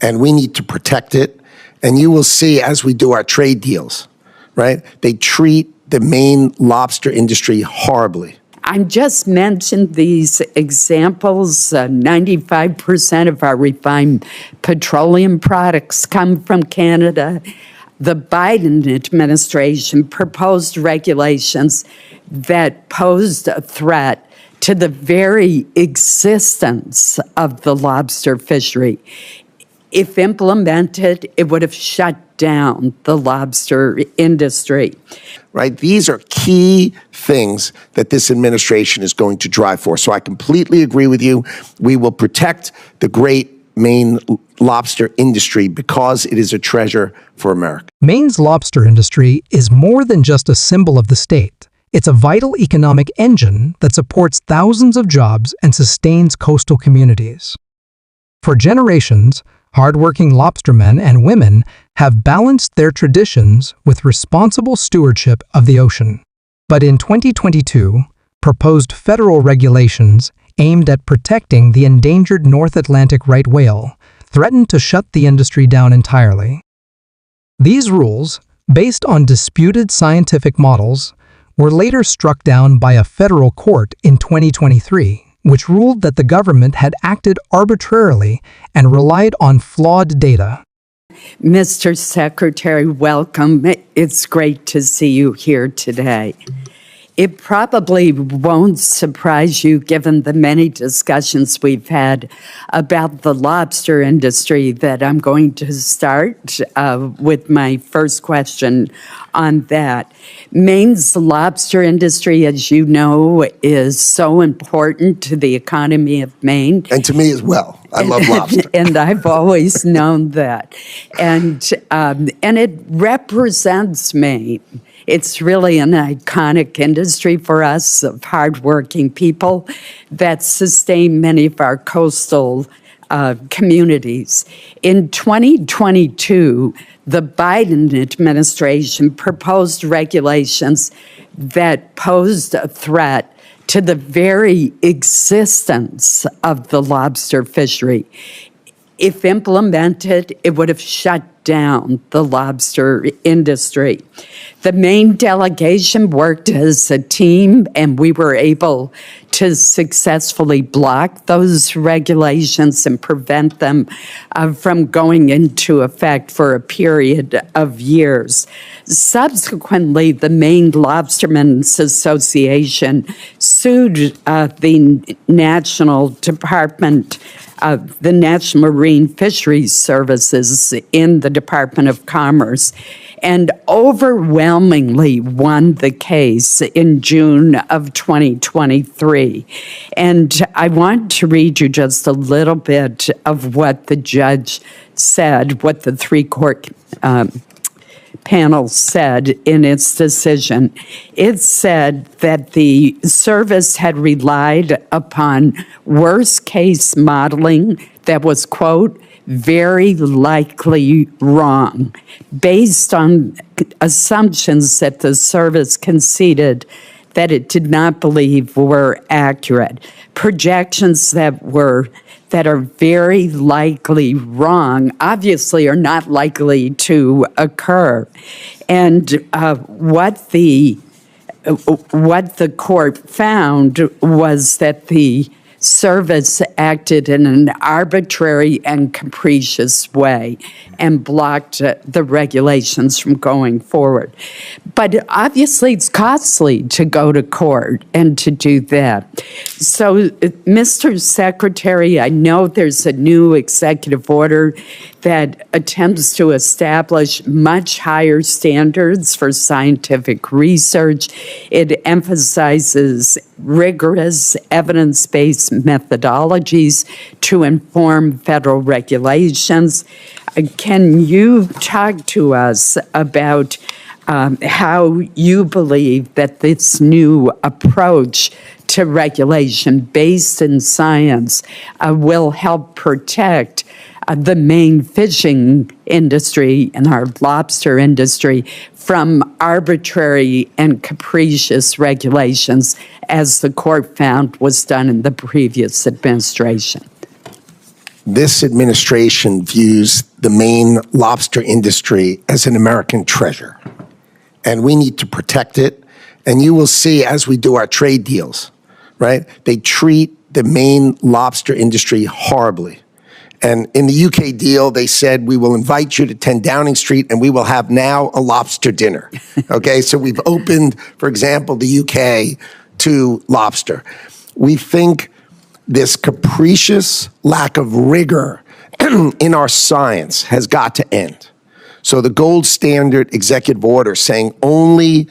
and we need to protect it. And you will see as we do our trade deals, right? They treat the Maine lobster industry horribly. I just mentioned these examples. 95% of our refined petroleum products come from Canada. The Biden administration proposed regulations that posed a threat to the very existence of the lobster fishery. If implemented, it would have shut down the lobster industry. Right? These are key things that this administration is going to drive for. So I completely agree with you. We will protect the great Maine lobster industry because it is a treasure for America. Maine's lobster industry is more than just a symbol of the state. It's a vital economic engine that supports thousands of jobs and sustains coastal communities. For generations, hardworking lobstermen and women have balanced their traditions with responsible stewardship of the ocean. But in 2022, proposed federal regulations aimed at protecting the endangered North Atlantic right whale threatened to shut the industry down entirely. These rules, based on disputed scientific models, were later struck down by a federal court in 2023, which ruled that the government had acted arbitrarily and relied on flawed data. Mr. Secretary, welcome. It's great to see you here today. It probably won't surprise you, given the many discussions we've had about the lobster industry, that I'm going to start with my first question on that. Maine's lobster industry, as you know, is so important to the economy of Maine. And to me as well. I love lobster. And I've always known that. And it represents Maine. It's really an iconic industry for us of hardworking people that sustain many of our coastal communities. In 2022, the Biden administration proposed regulations that posed a threat to the very existence of the lobster fishery. If implemented, it would have shut down the lobster industry. The Maine delegation worked as a team, and we were able to successfully block those regulations and prevent them from going into effect for a period of years. Subsequently, the Maine Lobstermen's Association sued the National Department of the National Marine Fisheries Services in the Department of Commerce, and overwhelmingly won the case in June of 2023. And I want to read you just a little bit of what the judge said, what the three-court panel said in its decision. It said that the service had relied upon worst-case modeling that was, quote, very likely wrong, based on assumptions that the service conceded that it did not believe were accurate. Projections that are very likely wrong, obviously are not likely to occur. And what the court found was that the service acted in an arbitrary and capricious way and blocked the regulations from going forward. But obviously it's costly to go to court and to do that. So, Mr. Secretary, I know there's a new executive order that attempts to establish much higher standards for scientific research. It emphasizes rigorous evidence-based methodologies to inform federal regulations. Can you talk to us about how you believe that this new approach to regulation based in science will help protect the Maine fishing industry and our lobster industry from arbitrary and capricious regulations, as the court found was done in the previous administration? this administration views the Maine lobster industry as an American treasure, and we need to protect it. And you will see as we do our trade deals, right? They treat the Maine lobster industry horribly. And in the UK deal, they said, we will invite you to 10 Downing Street and we will have now a lobster dinner. Okay, so we've opened, for example, the UK to lobster. We think this capricious lack of rigor in our science has got to end. So the gold standard executive order saying only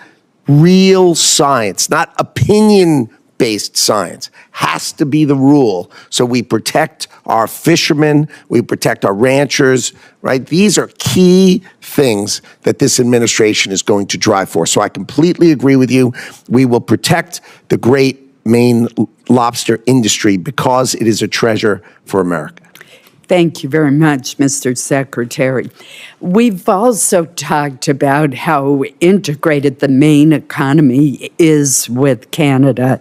real science, not opinion-based science, has to be the rule. So we protect our fishermen, we protect our ranchers, right? These are key things that this administration is going to drive for. So I completely agree with you. We will protect the great Maine lobster industry because it is a treasure for America. Thank you very much, Mr. Secretary. We've also talked about how integrated the Maine economy is with Canada.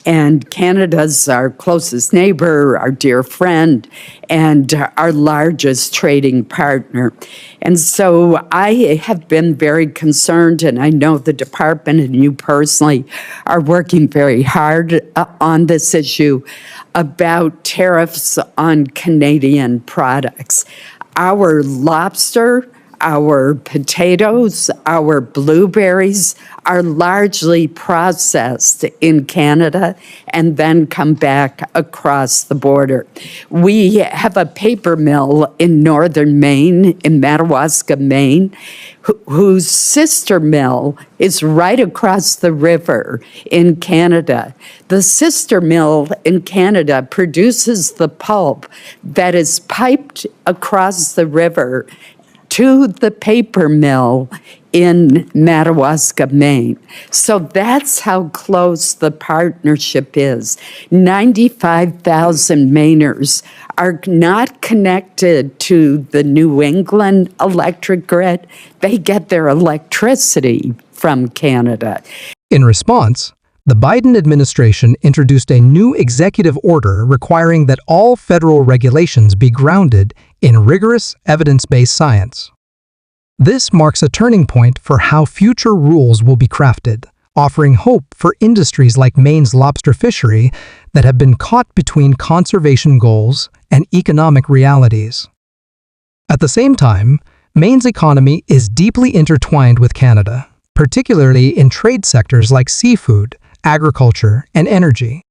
And Canada's our closest neighbor, our dear friend, and our largest trading partner. And so I have been very concerned, and I know the department and you personally are working very hard on this issue about tariffs on Canadian products. Our lobster, our potatoes, our blueberries are largely processed in Canada and then come back across the border. We have a paper mill in northern Maine, in Madawaska, Maine, whose sister mill is right across the river in Canada. The sister mill in Canada produces the pulp that is piped across the river to the paper mill in Madawaska, Maine. So that's how close the partnership is. 95,000 Mainers are not connected to the New England electric grid. They get their electricity from Canada. In response, the Biden administration introduced a new executive order requiring that all federal regulations be grounded in rigorous evidence-based science. This marks a turning point for how future rules will be crafted, offering hope for industries like Maine's lobster fishery that have been caught between conservation goals and economic realities. At the same time, Maine's economy is deeply intertwined with Canada, particularly in trade sectors like seafood, agriculture, and energy.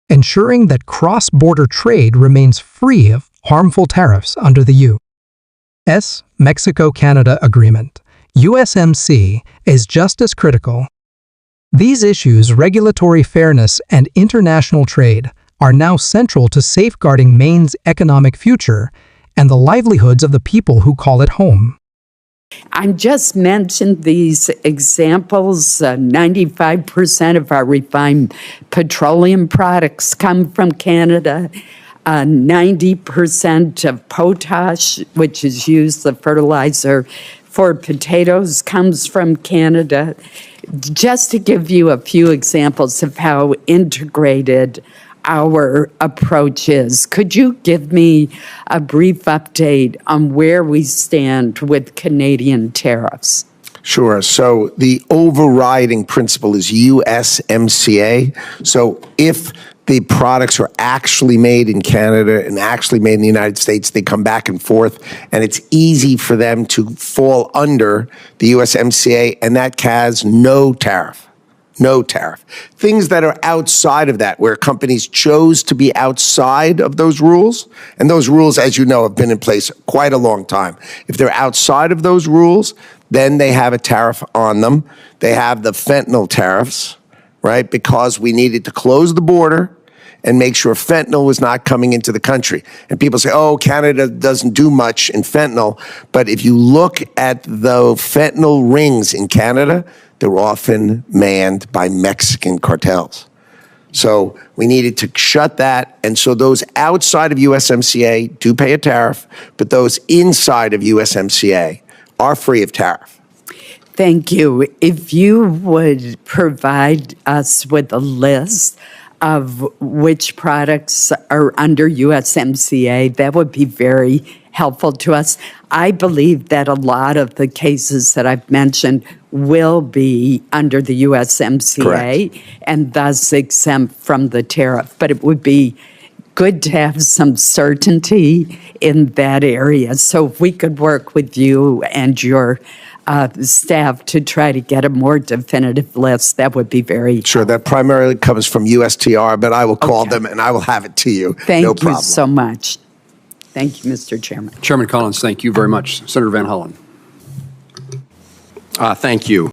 Ensuring that cross-border trade remains free of harmful tariffs under the U.S. Mexico-Canada Agreement, USMCA, is just as critical. These issues, regulatory fairness and international trade, are now central to safeguarding Maine's economic future and the livelihoods of the people who call it home. I just mentioned these examples. 95% of our refined petroleum products come from Canada. 90% of potash, which is used, the fertilizer for potatoes, comes from Canada. Just to give you a few examples of how integrated our approach is, could you give me a brief update on where we stand with Canadian tariffs? Sure. So the overriding principle is USMCA. So if the products are actually made in Canada and actually made in the United States, they come back and forth, and it's easy for them to fall under the USMCA, and that has no tariff. No tariff. Things that are outside of that, where companies chose to be outside of those rules, and those rules, as you know, have been in place quite a long time. If they're outside of those rules, then they have a tariff on them. They have the fentanyl tariffs, right? Because we needed to close the border and make sure fentanyl was not coming into the country. And people say, oh, Canada doesn't do much in fentanyl. But if you look at the fentanyl rings in Canada, they're often manned by Mexican cartels. So we needed to shut that. And so those outside of USMCA do pay a tariff, but those inside of USMCA are free of tariff. Thank you. If you would provide us with a list of which products are under USMCA. That would be very helpful to us. I believe that a lot of the cases that I've mentioned will be under the USMCA Correct. and thus exempt from the tariff. But it would be good to have some certainty in that area. So if we could work with you and your staff to try to get a more definitive list, that would be very Sure, that primarily comes from USTR, but I will call Okay. them and I will have it to you. Thank No you problem. so much. Thank you, Mr. Chairman. Chairman Collins, thank you very much. Senator Van Hollen. Thank you.